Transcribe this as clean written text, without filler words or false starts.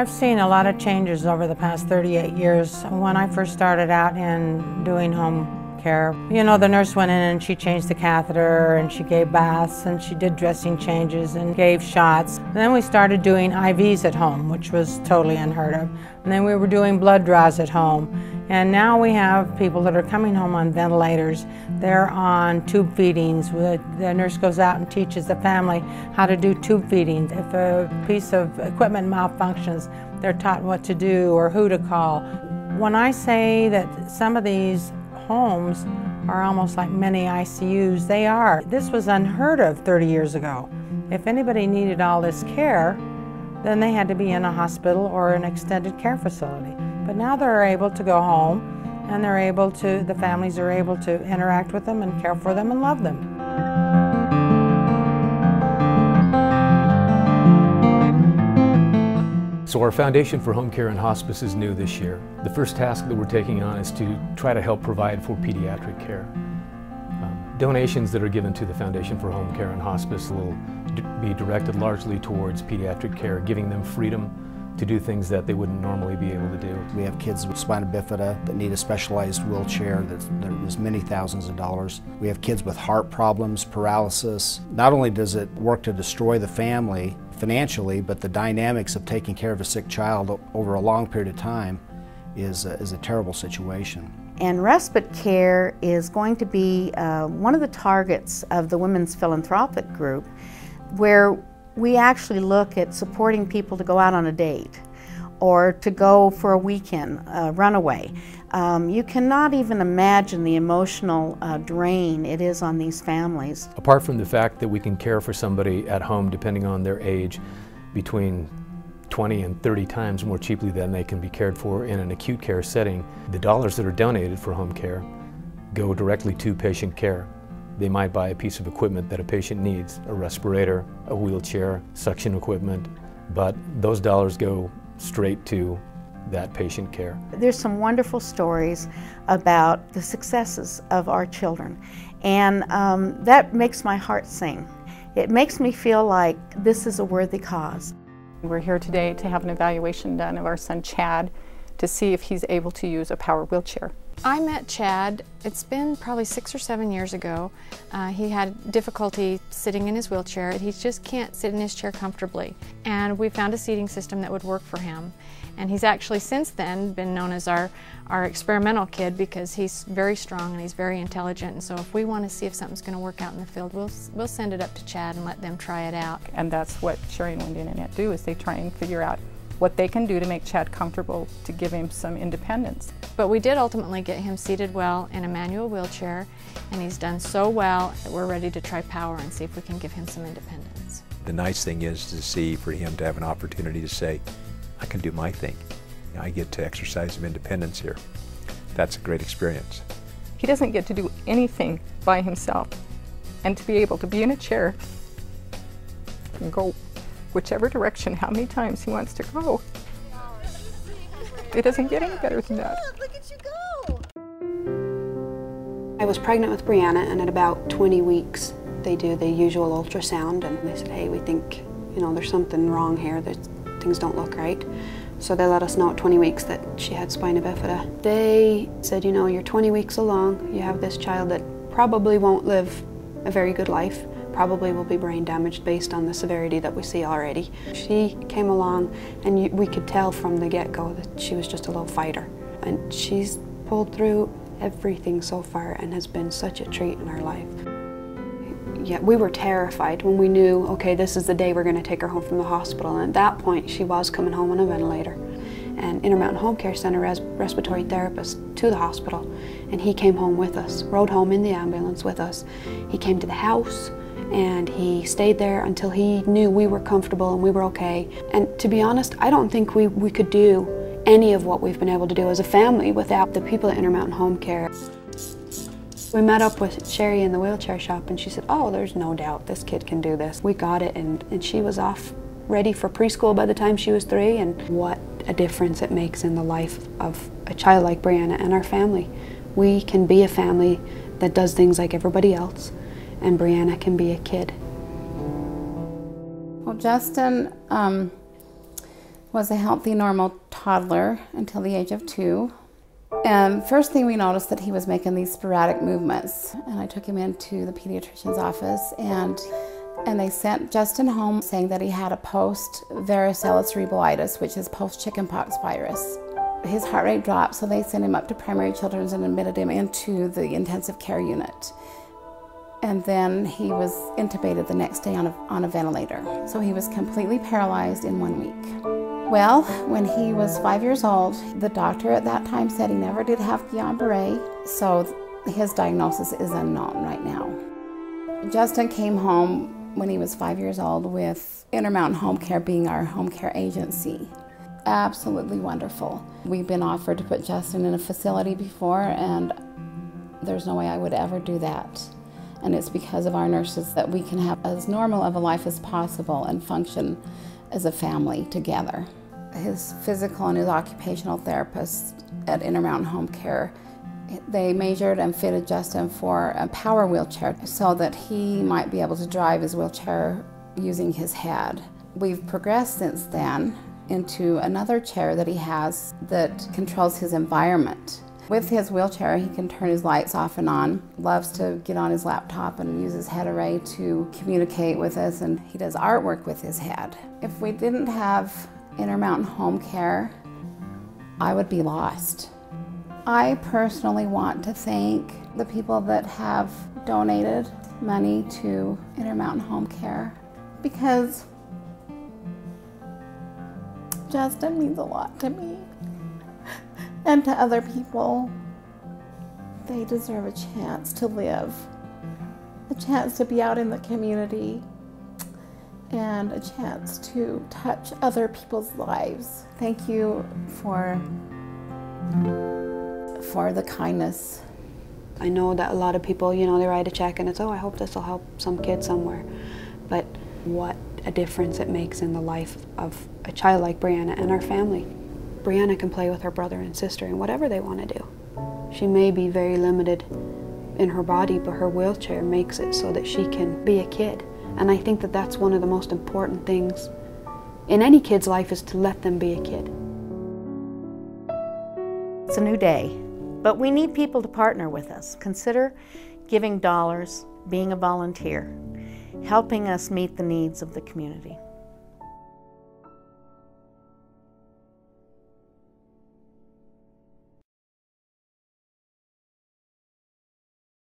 I've seen a lot of changes over the past 38 years. When I first started out in doing home care, you know, the nurse went in and she changed the catheter and she gave baths and she did dressing changes and gave shots. And then we started doing IVs at home, which was totally unheard of. And then we were doing blood draws at home. And now we have people that are coming home on ventilators. They're on tube feedings. The nurse goes out and teaches the family how to do tube feedings. If a piece of equipment malfunctions, they're taught what to do or who to call. When I say that some of these homes are almost like mini ICUs, they are. This was unheard of 30 years ago. If anybody needed all this care, then they had to be in a hospital or an extended care facility. But now they're able to go home and they're able to, the families are able to interact with them and care for them and love them. So our Foundation for Home Care and Hospice is new this year. The first task that we're taking on is to try to help provide for pediatric care. Donations that are given to the Foundation for Home Care and Hospice will be directed largely towards pediatric care, giving them freedom to do things that they wouldn't normally be able to do. We have kids with spina bifida that need a specialized wheelchair that is many thousands of dollars. We have kids with heart problems, paralysis. Not only does it work to destroy the family financially, but the dynamics of taking care of a sick child over a long period of time is a terrible situation. And respite care is going to be one of the targets of the Women's Philanthropic Group, where we actually look at supporting people to go out on a date or to go for a weekend runaway. You cannot even imagine the emotional drain it is on these families. Apart from the fact that we can care for somebody at home, depending on their age, between 20 and 30 times more cheaply than they can be cared for in an acute care setting, the dollars that are donated for home care go directly to patient care. They might buy a piece of equipment that a patient needs, a respirator, a wheelchair, suction equipment, but those dollars go straight to that patient care. There's some wonderful stories about the successes of our children, and that makes my heart sing. It makes me feel like this is a worthy cause. We're here today to have an evaluation done of our son Chad to see if he's able to use a power wheelchair. I met Chad, it's been probably 6 or 7 years ago. He had difficulty sitting in his wheelchair. He just can't sit in his chair comfortably. And we found a seating system that would work for him. And he's actually since then been known as our experimental kid because he's very strong and he's very intelligent. And so if we want to see if something's going to work out in the field, we'll send it up to Chad and let them try it out. And that's what Sherry and Wendy and Annette do, is they try and figure out what they can do to make Chad comfortable, to give him some independence. But we did ultimately get him seated well in a manual wheelchair, and he's done so well that we're ready to try power and see if we can give him some independence. The nice thing is to see for him to have an opportunity to say, I can do my thing. I get to exercise some independence here. That's a great experience. He doesn't get to do anything by himself, and to be able to be in a chair and go whichever direction, how many times he wants to go. It doesn't get any better than that. Look at you go! I was pregnant with Brianna, and at about 20 weeks, they do the usual ultrasound, and they said, hey, we think, you know, there's something wrong here, that things don't look right. So they let us know at 20 weeks that she had spina bifida. They said, you know, you're 20 weeks along, you have this child that probably won't live a very good life, probably will be brain damaged based on the severity that we see already. She came along and we could tell from the get-go that she was just a little fighter. And she's pulled through everything so far and has been such a treat in our life. Yeah, we were terrified when we knew, okay, this is the day we're going to take her home from the hospital. And at that point, she was coming home on a ventilator. And Intermountain Homecare sent a respiratory therapist to the hospital, and he came home with us, rode home in the ambulance with us. He came to the house, and he stayed there until he knew we were comfortable and we were okay. And to be honest, I don't think we could do any of what we've been able to do as a family without the people at Intermountain Homecare. We met up with Sherry in the wheelchair shop, and she said, oh, there's no doubt this kid can do this. We got it, and she was off ready for preschool by the time she was 3, and what a difference it makes in the life of a child like Brianna and our family. We can be a family that does things like everybody else, and Brianna can be a kid. Well, Justin was a healthy, normal toddler until the age of 2. And first thing we noticed that he was making these sporadic movements. And I took him into the pediatrician's office, and they sent Justin home saying that he had a post-varicella cerebralitis, which is post-chickenpox virus. His heart rate dropped, so they sent him up to Primary Children's and admitted him into the intensive care unit. And then he was intubated the next day on a ventilator. So he was completely paralyzed in 1 week. Well, when he was 5 years old, the doctor at that time said he never did have Guillain-Barré, so his diagnosis is unknown right now. Justin came home when he was 5 years old with Intermountain Homecare being our home care agency. Absolutely wonderful. We've been offered to put Justin in a facility before, and there's no way I would ever do that. And it's because of our nurses that we can have as normal of a life as possible and function as a family together. His physical and his occupational therapists at Intermountain Homecare, they measured and fitted Justin for a power wheelchair so that he might be able to drive his wheelchair using his head. We've progressed since then into another chair that he has that controls his environment. With his wheelchair, he can turn his lights off and on, loves to get on his laptop and use his head array to communicate with us, and he does artwork with his head. If we didn't have Intermountain Homecare, I would be lost. I personally want to thank the people that have donated money to Intermountain Homecare, because Justin means a lot to me. And to other people. They deserve a chance to live, a chance to be out in the community, and a chance to touch other people's lives. Thank you for the kindness. I know that a lot of people, you know, they write a check and it's, oh, I hope this will help some kid somewhere. But what a difference it makes in the life of a child like Brianna and our family. Brianna can play with her brother and sister and whatever they want to do. She may be very limited in her body, but her wheelchair makes it so that she can be a kid. And I think that that's one of the most important things in any kid's life, is to let them be a kid. It's a new day, but we need people to partner with us. Consider giving dollars, being a volunteer, helping us meet the needs of the community.